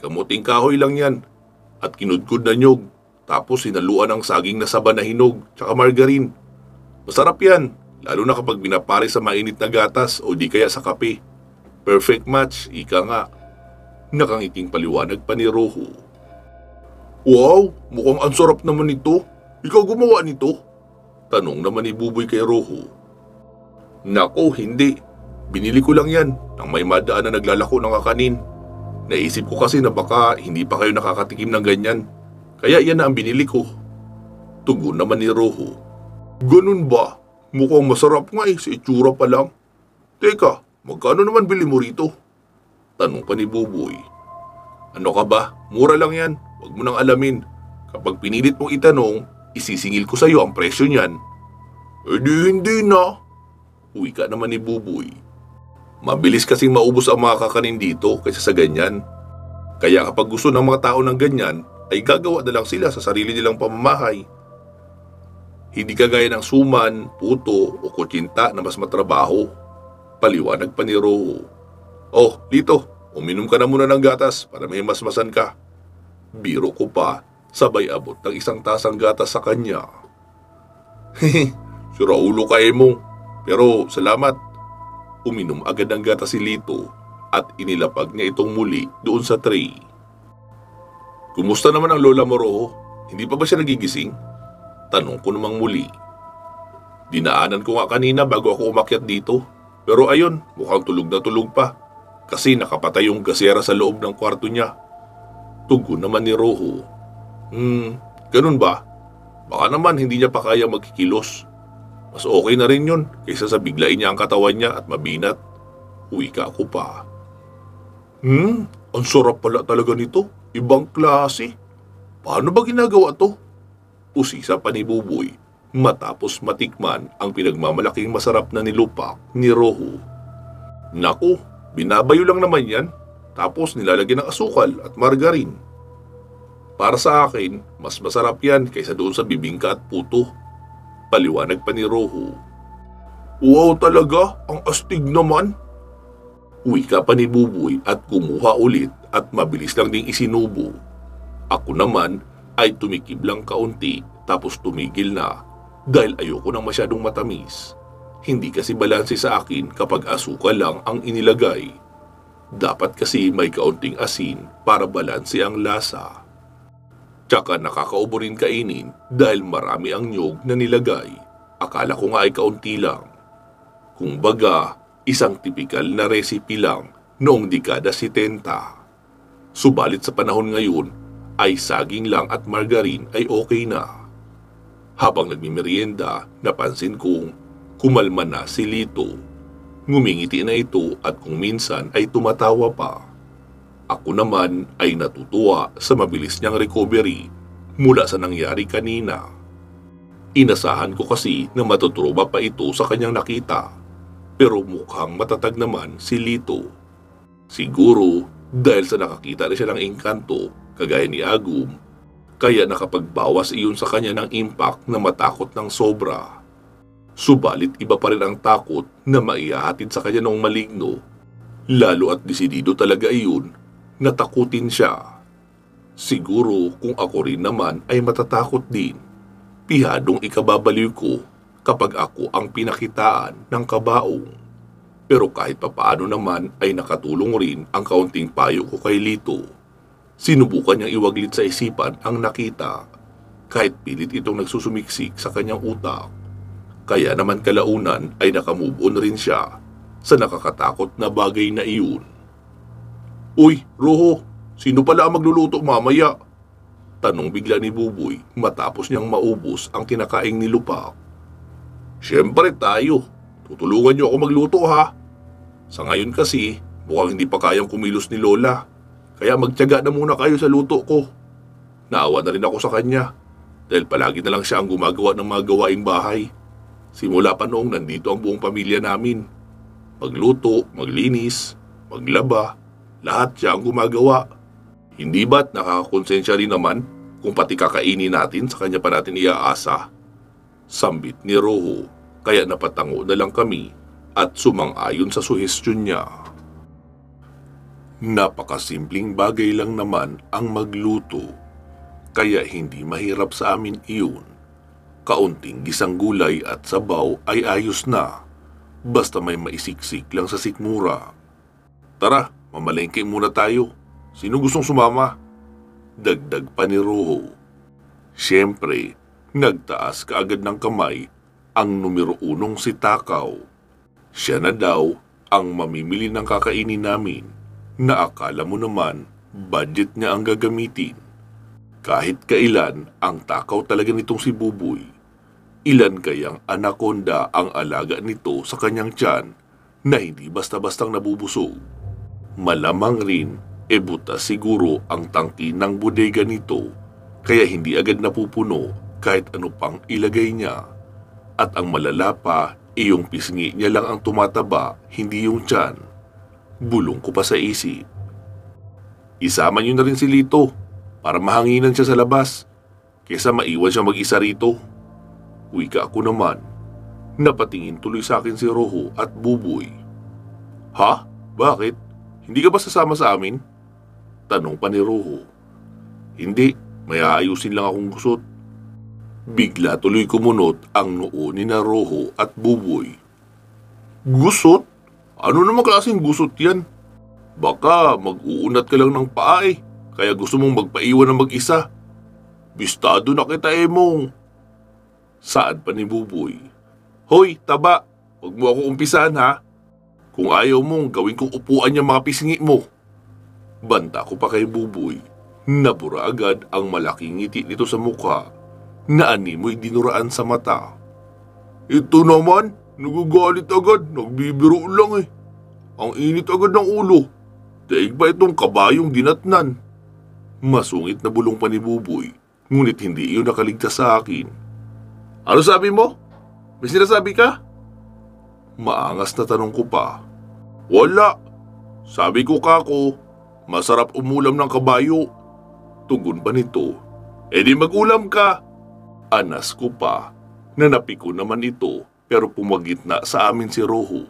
Speaker 1: Kamuting kahoy lang yan. At kinudkod na nyog. Tapos sinaluan ng saging na saba na hinog tsaka margarine. Masarap yan, lalo na kapag binapare sa mainit na gatas o di kaya sa kape. Perfect match, ika nga. Nakangiting paliwanag pa ni Roho. Wow, mukhang ang sarap naman nito. Ikaw gumawa nito? Tanong naman ni Buboy kay Roho. Nako, hindi. Binili ko lang yan nang may madaan na naglalako ng kakanin. Naisip ko kasi na baka hindi pa kayo nakakatikim ng ganyan. Kaya yan na ang binili ko. Tugon naman ni Roho. Ganun ba? Mukhang masarap nga sa itsura pa lang. Teka, magkano naman bili mo rito? Tanong pa ni Buboy. Ano ka ba? Mura lang yan. Huwag mo nang alamin. Kapag pinilit mong itanong, isisingil ko sa iyo ang presyo niyan. Hindi na. Uwi ka naman ni Buboy. Mabilis kasing maubos ang mga kakanin dito kaysa sa ganyan. Kaya kapag gusto ng mga tao ng ganyan, ay gagawa na lang sila sa sarili nilang pamamahay. Hindi kagaya ng suman, puto o kutsinta na mas matrabaho. Paliwanag pa ni Roho. Oh, Lito, uminom ka na muna ng gatas para may masmasan ka. Biro ko pa, sabay abot ng isang tasang gatas sa kanya. Sira ulo ka mo, pero salamat. Uminom agad ng gatas si Lito at inilapag niya itong muli doon sa tray. Kumusta naman ang lola mo, Roho? Hindi pa ba siya nagigising? Tanong ko namang muli. Dinaanan ko nga kanina bago ako umakyat dito. Pero ayun, mukhang tulog na tulog pa. Kasi nakapatay yung gasera sa loob ng kwarto niya. Tugon naman ni Roho. Ganun ba? Baka naman hindi niya pa kaya magkikilos. Mas okay na rin yun kaysa sa biglain niya ang katawan niya at mabinat. Uwi ka ako pa. Ang sarap pala talaga nito. Ibang klase. Paano ba ginagawa to? Usisa pa ni Buboy matapos matikman ang pinagmamalaking masarap na nilupak ni Roho. Naku, binabayo lang naman yan. Tapos nilalagyan ng asukal at margarin. Para sa akin, mas masarap yan kaysa doon sa bibingka at puto. Paliwanag pa ni Roho. Wow talaga, ang astig naman. Wika pa ni Buboy at kumuha ulit at mabilis lang ding isinubo. Ako naman ay tumikib lang kaunti tapos tumigil na dahil ayoko nang masyadong matamis. Hindi kasi balanse sa akin kapag asukal lang ang inilagay. Dapat kasi may kaunting asin para balanse ang lasa. Tsaka nakakaubo rin kainin dahil marami ang nyog na nilagay. Akala ko nga ay kaunti lang. Kung baga, isang tipikal na recipe lang noong dekada 70. Subalit sa panahon ngayon ay saging lang at margarine ay okay na. Habang nagmimerienda, napansin kong kumalma na si Lito. Ngumingiti na ito at kung minsan ay tumatawa pa. Ako naman ay natutuwa sa mabilis niyang recovery mula sa nangyari kanina. Inasahan ko kasi na matuturoba pa ito sa kanyang nakita. Pero mukhang matatag naman si Lito. Siguro dahil sa nakakita na siya ng engkanto kagaya ni Agum, kaya nakapagbawas iyon sa kanya ng impact na matakot ng sobra. Subalit iba pa rin ang takot na maihahatid sa kanya ng maligno. Lalo at desidido talaga iyon na takutin siya. Siguro kung ako rin naman ay matatakot din. Pihadong ikababaliw ko kapag ako ang pinakitaan ng kabaong. Pero kahit papaano naman ay nakatulong rin ang kaunting payo ko kay Lito. Sinubukan niyang iwaglit sa isipan ang nakita, kahit pilit itong nagsusumiksik sa kanyang utak. Kaya naman kalaunan ay nakamove on rin siya sa nakakatakot na bagay na iyon. Uy, Roho, sino pala ang magluluto mamaya? Tanong bigla ni Buboy matapos niyang maubos ang kinakaing nilupak. Siyempre tayo, tutulungan niyo ako magluto ha. Sa ngayon kasi, mukhang hindi pa kayang kumilos ni Lola. Kaya magtiyaga na muna kayo sa luto ko. Naawa na rin ako sa kanya dahil palagi na lang siya ang gumagawa ng mga gawaing bahay. Simula pa noong nandito ang buong pamilya namin. Magluto, maglinis, maglaba, lahat siya ang gumagawa. Hindi ba't nakakakonsensya rin naman kung pati kakainin natin sa kanya pa natin iaasa? Sambit ni Roho, kaya napatango na lang kami at sumang-ayon sa suhestyon niya. Napakasimpleng bagay lang naman ang magluto, kaya hindi mahirap sa amin iyon. Kaunting gisang gulay at sabaw ay ayos na, basta may maisiksik lang sa sikmura. Tara, mamalengke muna tayo. Sino gustong sumama? Dagdag pa ni Roho. Siyempre, nagtaas kaagad ng kamay ang numero 1 si Takaw. Siya na daw ang mamimili ng kakainin namin na akala mo naman budget niya ang gagamitin. Kahit kailan ang takaw talaga nitong si Buboy. Ilan kayang anaconda ang alaga nito sa kanyang tiyan na hindi basta-bastang nabubusog. Malamang rin butas siguro ang tangki ng bodega nito kaya hindi agad napupuno kahit ano pang ilagay niya. At ang malala pa, yung pisngi niya lang ang tumataba, hindi yung tiyan. Bulong ko pa sa isip. Isama niyo na rin si Lito para mahanginan siya sa labas kesa maiwan siya mag-isa rito. Wika ako naman. Napatingin tuloy sa akin si Roho at Buboy. Ha? Bakit? Hindi ka ba sasama sa amin? Tanong pa ni Roho. Hindi, may aayusin lang akong gusot. Bigla tuloy kumunot ang noo ni na Roho at Buboy. Gusot? Ano namang klaseng gusot yan? Baka mag-uunat ka lang ng paa kaya gusto mong magpaiwan ng mag-isa. Bistado na kita Emong. Saan pa ni Buboy? Hoy, taba, huwag mo ako umpisahan ha. Kung ayaw mong gawin kong upuan yung mga pisngi mo. Banta ko pa kay Buboy. Nabura agad ang malaking ngiti nito sa mukha na animoy dinuraan sa mata. Ito naman, nagagalit agad, nagbibiro lang Ang init agad ng ulo. Daig ba itong kabayong dinatnan? Masungit na bulong pa ni Buboy, ngunit hindi iyon nakaligtas sa akin. Ano sabi mo? May sinasabi ka? Maangas na tanong ko pa. Wala. Sabi ko kako, masarap umulam ng kabayo. Tugon pa nito. Di mag-ulam ka. Anas ko pa. Nanapiko naman ito pero pumagitna sa amin si Roho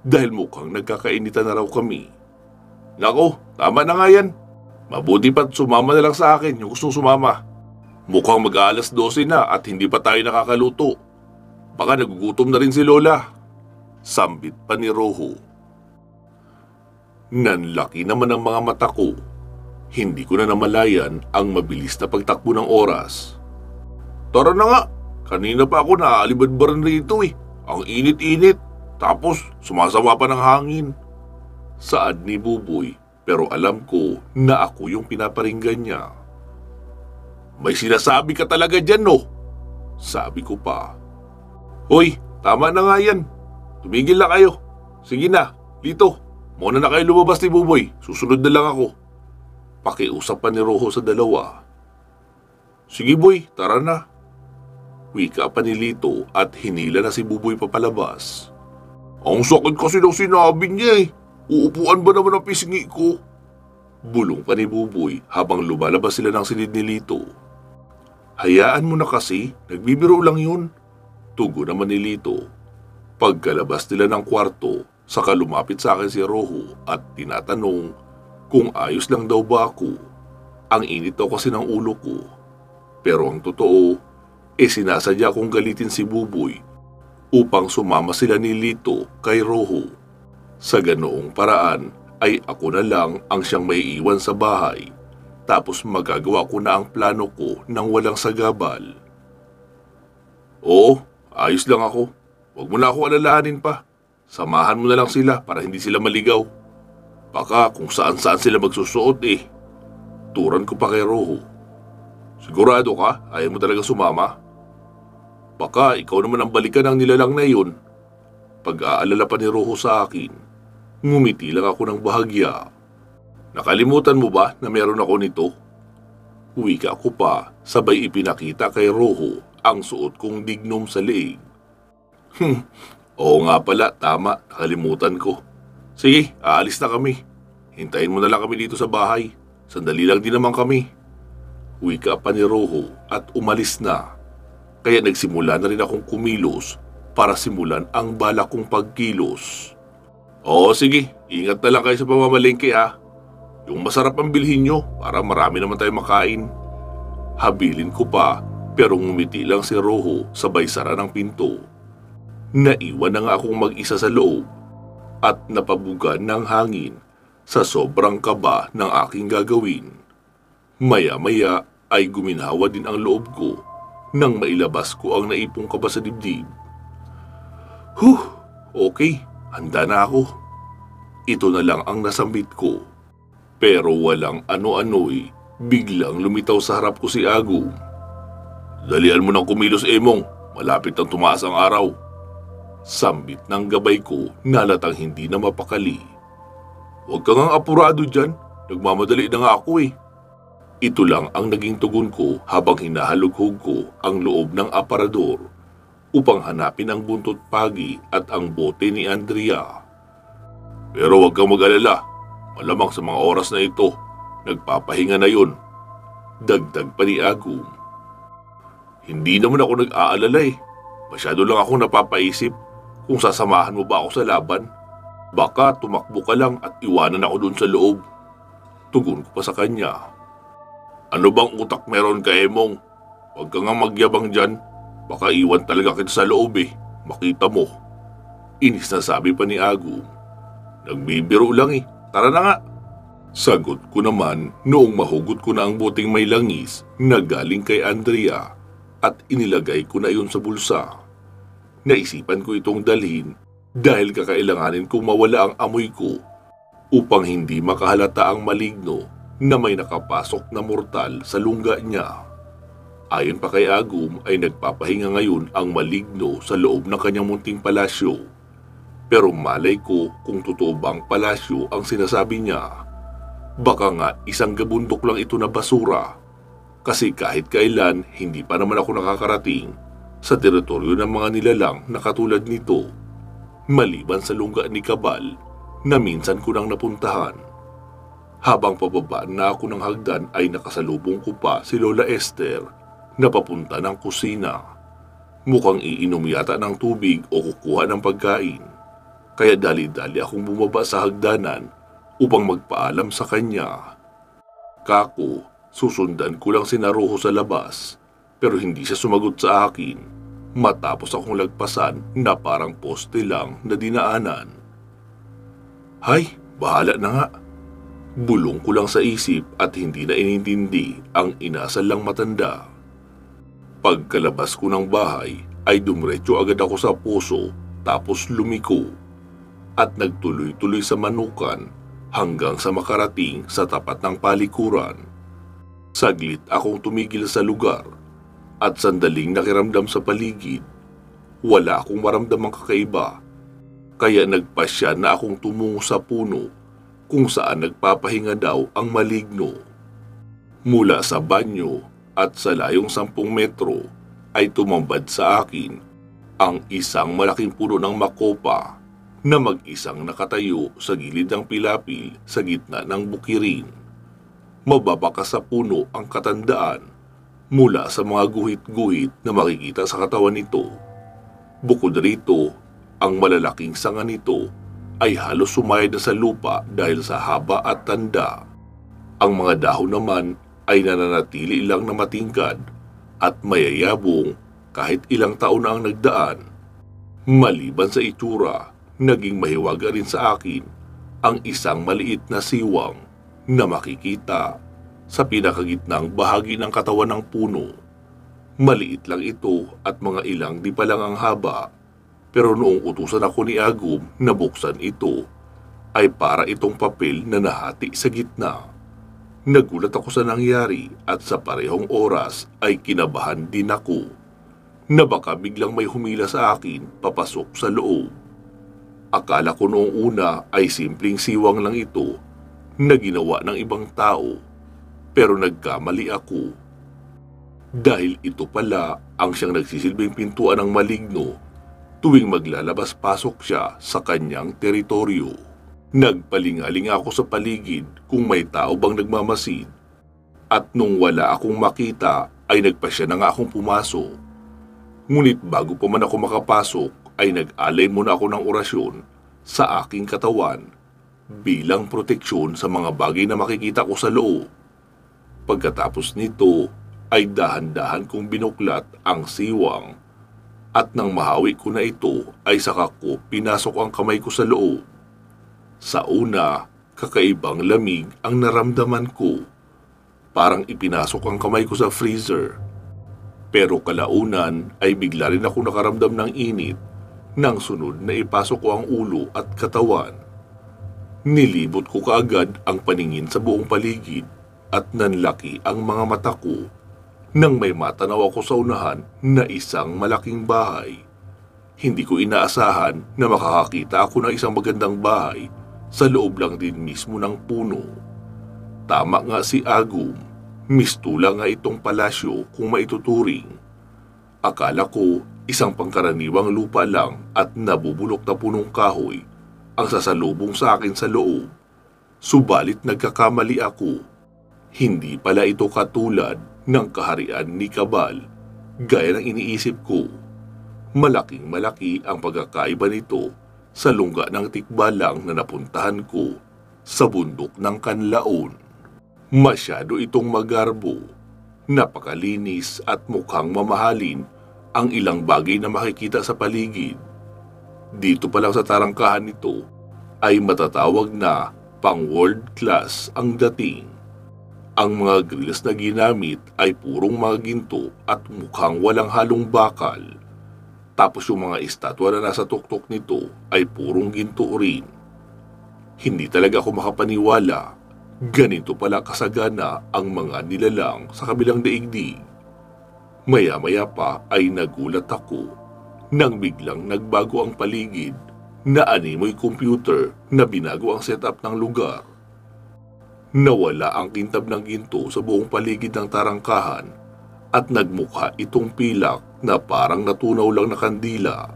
Speaker 1: dahil mukhang nagkakainitan na raw kami. Nako, tama na nga yan. Mabuti pa't sumama na lang sa akin yung gustong sumama. Mukhang mag-aalas 12 na at hindi pa tayo nakakaluto. Baka nagugutom na rin si Lola. Sambit pa ni Roho. Nanlaki naman ang mga mata ko. Hindi ko na namalayan ang mabilis na pagtakbo ng oras. Tara na nga, kanina pa ako naaalibadbaran rito eh. Ang init-init, tapos sumasama pa ng hangin. Saad ni Buboy, pero alam ko na ako yung pinaparinggan niya. May sinasabi ka talaga dyan no? Sabi ko pa. Hoy, tama na nga yan. Tumigil na kayo. Sige na, dito. Muna na kayo lumabas ni Buboy. Susunod na lang ako. Pakiusap pa ni Roho sa dalawa. Sige boy, tara na. Wika pa ni Lito at hinila na si Buboy papalabas. Ang sakit kasi ng sinabi niya eh. Uupuan ba naman ang pisngi ko? Bulong pa ni Buboy habang lumalabas sila ng silid ni Lito. Hayaan mo na kasi, nagbibiro lang yun. Tugon naman ni Lito. Pagkalabas nila ng kwarto, saka lumapit sa akin si Roho at tinatanong kung ayos lang daw ba ako. Ang init daw kasi ng ulo ko. Pero ang totoo, sinasadya kong galitin si Buboy upang sumama sila ni Lito kay Roho. Sa ganoong paraan ay ako na lang ang siyang maiiwan sa bahay, tapos magagawa ko na ang plano ko nang walang sagabal. Oo, ayos lang ako. Huwag mo na ako alalahanin pa. Samahan mo na lang sila para hindi sila maligaw. Baka kung saan-saan sila magsusuot eh. Turan ko pa kay Roho. Sigurado ka? Ayaw mo talaga sumama? Baka ikaw naman ang balikan ng nilalang na yun. Pag-aalala pa ni Roho sa akin. Ngumiti lang ako ng bahagya. Nakalimutan mo ba na meron ako nito? Wika ko pa, sabay ipinakita kay Roho ang suot kong dignum sa leeg. Oo nga pala, tama, nakalimutan ko. Sige, aalis na kami. Hintayin mo na lang kami dito sa bahay. Sandali lang din naman kami. Wika pa ni Roho at umalis na. Kaya nagsimula na rin akong kumilos para simulan ang balak kong pagkilos. Oo sige, ingat na lang kayo sa pamamalengke ha. Yung masarap ang bilhin nyo para marami naman tayo makain. Habilin ko pa pero ngumiti lang si Roho sabay sara ng pinto. Naiwan na nga akong mag-isa sa loob at napabugan ng hangin sa sobrang kaba ng aking gagawin. Maya-maya ay guminhawa din ang loob ko nang mailabas ko ang naipong kaba sa dibdib. Okay, handa na ako. Ito na lang ang nasambit ko. Pero walang ano-ano'y biglang lumitaw sa harap ko si Agum. Dalian mo ng kumilos, Emong. Malapit nang tumaas ang araw. Sambit ng gabay ko na halatang hindi na mapakali. Huwag kang ang apurado dyan. Nagmamadali na nga ako eh. Ito lang ang naging tugon ko habang hinahalughog ko ang loob ng aparador upang hanapin ang buntot pagi at ang bote ni Andrea. Pero huwag kang mag-alala, malamang sa mga oras na ito, nagpapahinga na yun. Dagdag pa ni Agum. Hindi naman ako nag-aalala eh. Masyado lang ako napapaisip kung sasamahan mo ba ako sa laban. Baka tumakbo ka lang at iwanan ako dun sa loob. Tugon ko pa sa kanya. Ano bang utak meron ka, Emong? Huwag ka nga magyabang dyan. Baka iwan talaga kita sa loob eh. Makita mo. Inis na sabi pa ni Agum. Nagbibiro lang eh. Tara na nga. Sagot ko naman noong mahugot ko na ang boteng may langis na galing kay Andrea at inilagay ko na iyon sa bulsa. Naisipan ko itong dalhin dahil kakailanganin kong mawala ang amoy ko upang hindi makahalata ang maligno na may nakapasok na mortal sa lungga niya. Ayon pa kay Agum ay nagpapahinga ngayon ang maligno sa loob ng kanyang munting palasyo. Pero malay ko kung totoo bang palasyo ang sinasabi niya Baka nga isang gabundok lang ito na basura, kasi kahit kailan hindi pa naman ako nakakarating sa teritoryo ng mga nilalang na katulad nito, maliban sa lungga ni Kabal na minsan ko nang napuntahan. Habang pababa na ako ng hagdan ay nakasalubong ko pa si Lola Esther na papunta ng kusina. Mukhang iinom yata ng tubig o kukuha ng pagkain, kaya dali-dali akong bumaba sa hagdanan upang magpaalam sa kanya. Kako, susundan ko lang si Naruho sa labas, pero hindi siya sumagot sa akin matapos akong lagpasan na parang poste lang na dinaanan. Hay, bahala na nga. Bulong ko lang sa isip at hindi na inintindi ang inasal lang matanda. Pagkalabas ko ng bahay ay dumiretso agad ako sa puso tapos lumiko at nagtuloy-tuloy sa manukan hanggang sa makarating sa tapat ng palikuran. Saglit akong tumigil sa lugar at sandaling nakiramdam sa paligid. Wala akong maramdamang kakaiba, kaya nagpasya na akong tumungo sa puno kung saan nagpapahinga daw ang maligno. Mula sa banyo at sa layong 10 metro ay tumambad sa akin ang isang malaking puno ng makopa na mag-isang nakatayo sa gilid ng pilapil sa gitna ng bukirin. Mababa ka sa puno ang katandaan mula sa mga guhit-guhit na makikita sa katawan nito. Bukod rito, ang malalaking sanga nito ay halos sumayad na sa lupa dahil sa haba at tanda. Ang mga dahon naman ay nananatili lang na matingkad at mayayabong kahit ilang taon na ang nagdaan. Maliban sa itsura, naging mahiwaga rin sa akin ang isang maliit na siwang na makikita sa pinakagitnang bahagi ng katawan ng puno. Maliit lang ito at mga ilang di pa lang ang haba, pero noong utusan ako ni Agum na buksan ito, ay para itong papel na nahati sa gitna. Nagulat ako sa nangyari at sa parehong oras ay kinabahan din ako na baka biglang may humila sa akin papasok sa loob. Akala ko noong una ay simpleng siwang lang ito na ginawa ng ibang tao, pero nagkamali ako. Dahil ito pala ang siyang nagsisilbing pintuan ng maligno tuwing maglalabas-pasok siya sa kanyang teritoryo. Nagpalingaling ako sa paligid kung may tao bang nagmamasid, at nung wala akong makita ay nagpasya na nga akong pumasok. Ngunit bago pa man ako makapasok ay nag-alay muna ako ng orasyon sa aking katawan bilang proteksyon sa mga bagay na makikita ko sa loob. Pagkatapos nito ay dahan-dahan kong binuklat ang siwang at nang mahawi ko na ito ay saka ko pinasok ang kamay ko sa loob. Sa una, kakaibang lamig ang naramdaman ko. Parang ipinasok ang kamay ko sa freezer. Pero kalaunan ay bigla rin ako nakaramdam ng init nang sunod na ipasok ko ang ulo at katawan. Nilibot ko kaagad ang paningin sa buong paligid at nanlaki ang mga mata ko nang may matanaw ako sa unahan na isang malaking bahay. Hindi ko inaasahan na makakakita ako ng isang magandang bahay sa loob lang din mismo ng puno. Tama nga si Agum, mistula nga itong palasyo kung maituturing. Akala ko isang pangkaraniwang lupa lang at nabubulok na punong kahoy ang sasalubong sa akin sa loob. Subalit nagkakamali ako. Hindi pala ito katulad ng kaharian ni Kabal, gaya ng iniisip ko. Malaking-malaki ang pagkakaiba nito sa lungga ng tikbalang na napuntahan ko sa bundok ng Kanlaon. Masyado itong magarbo, napakalinis at mukhang mamahalin ang ilang bagay na makikita sa paligid. Dito pa lang sa tarangkahan nito ay matatawag na pang world class ang dating. Ang mga grills na ginamit ay purong mga ginto at mukhang walang halong bakal. Tapos yung mga estatwa na nasa tuktok nito ay purong ginto rin. Hindi talaga ako makapaniwala. Ganito pala kasagana ang mga nilalang sa kabilang daigdig. Maya-maya pa ay nagulat ako nang biglang nagbago ang paligid na animoy computer na binago ang setup ng lugar. Nawala ang kintab ng ginto sa buong paligid ng tarangkahan at nagmukha itong pilak na parang natunaw lang na kandila.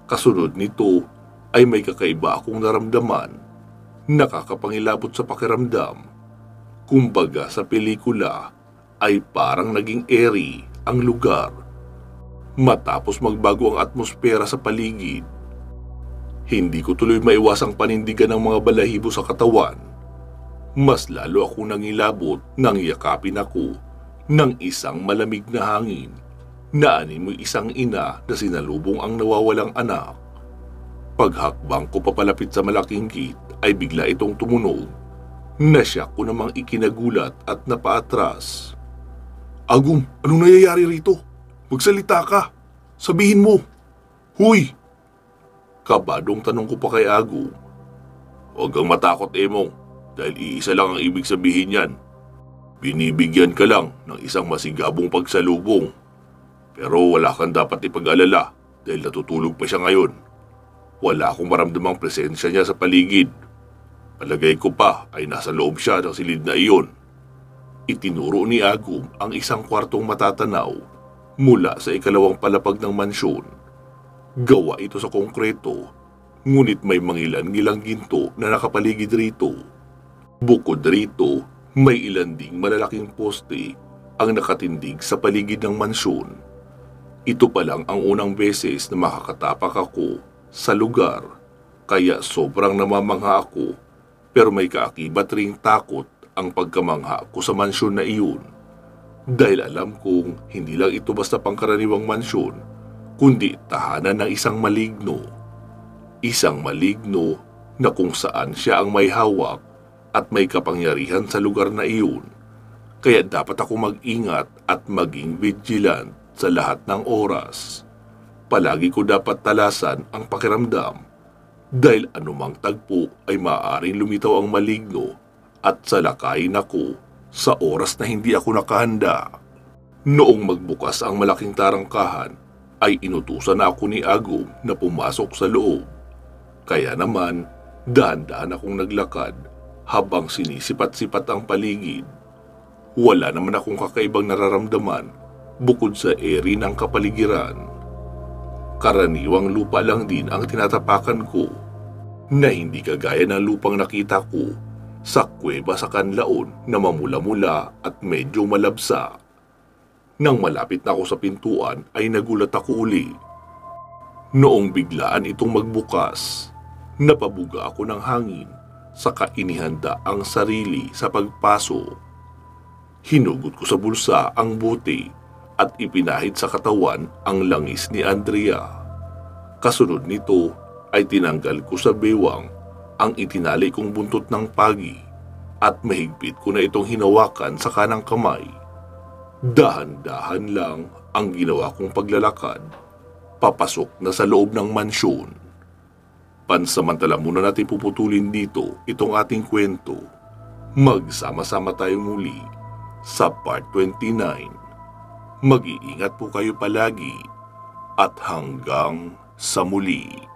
Speaker 1: Kasunod nito ay may kakaiba akong naramdaman, nakakapangilabot sa pakiramdam. Kumbaga sa pelikula ay parang naging airy ang lugar matapos magbago ang atmosfera sa paligid. Hindi ko tuloy maiwasang panindigan ng mga balahibo sa katawan. Mas lalo akong nangilabot nang yakapin ako ng isang malamig na hangin na animoy isang ina na sinalubong ang nawawalang anak. Paghakbang ko papalapit sa malaking gate ay bigla itong tumunog. Nasyak ko namang ikinagulat at napaatras. Agum, anong nangyayari rito? Magsalita ka! Sabihin mo! Huy! Kabadong tanong ko pa kay Agum. Huwag kang matakot, Emong, dahil iisa lang ang ibig sabihin yan. Binibigyan ka lang ng isang masigabong pagsalubong. Pero wala kang dapat ipag-alala dahil natutulog pa siya ngayon. Wala akong maramdamang presensya niya sa paligid. Palagay ko pa ay nasa loob siya ng silid na iyon. Itinuro ni Agum ang isang kwartong matatanaw mula sa ikalawang palapag ng mansyon. Gawa ito sa konkreto, ngunit may mangilan-ngilang ginto na nakapaligid rito. Bukod rito, may ilan ding malalaking poste ang nakatindig sa paligid ng mansyon. Ito pa lang ang unang beses na makakatapak ako sa lugar, kaya sobrang namamangha ako, pero may kaakibat ring takot ang pagkamangha ko sa mansyon na iyon. Dahil alam kong hindi lang ito basta pangkaraniwang mansyon, kundi tahanan ng isang maligno. Isang maligno na kung saan siya ang may hawak at may kapangyarihan sa lugar na iyon. Kaya dapat ako mag-ingat at maging vigilant sa lahat ng oras. Palagi ko dapat talasan ang pakiramdam dahil anumang tagpo ay maaaring lumitaw ang maligno at salakayin ako sa oras na hindi ako nakahanda. Noong magbukas ang malaking tarangkahan ay inutusan na ako ni Agum na pumasok sa loob. Kaya naman, dahan-dahan akong naglakad habang sinisipat-sipat ang paligid. Wala naman akong kakaibang nararamdaman bukod sa eri ng kapaligiran. Karaniwang lupa lang din ang tinatapakan ko na hindi kagaya ng lupang nakita ko sa kuweba sa Kanlaon na mamula-mula at medyo malabsa. Nang malapit na ako sa pintuan ay nagulat ako uli. Noong biglaan itong magbukas, napabuga ako ng hangin saka inihanda ang sarili sa pagpasok. Hinugot ko sa bulsa ang bote at ipinahid sa katawan ang langis ni Andrea. Kasunod nito ay tinanggal ko sa bewang ang itinali kong buntot ng pagi at mahigpit ko na itong hinawakan sa kanang kamay. Dahan-dahan lang ang ginawa kong paglalakad, papasok na sa loob ng mansyon. Pansamantala muna natin puputulin dito itong ating kwento. Magsama-sama tayong muli sa part 29. Mag-iingat po kayo palagi at hanggang sa muli.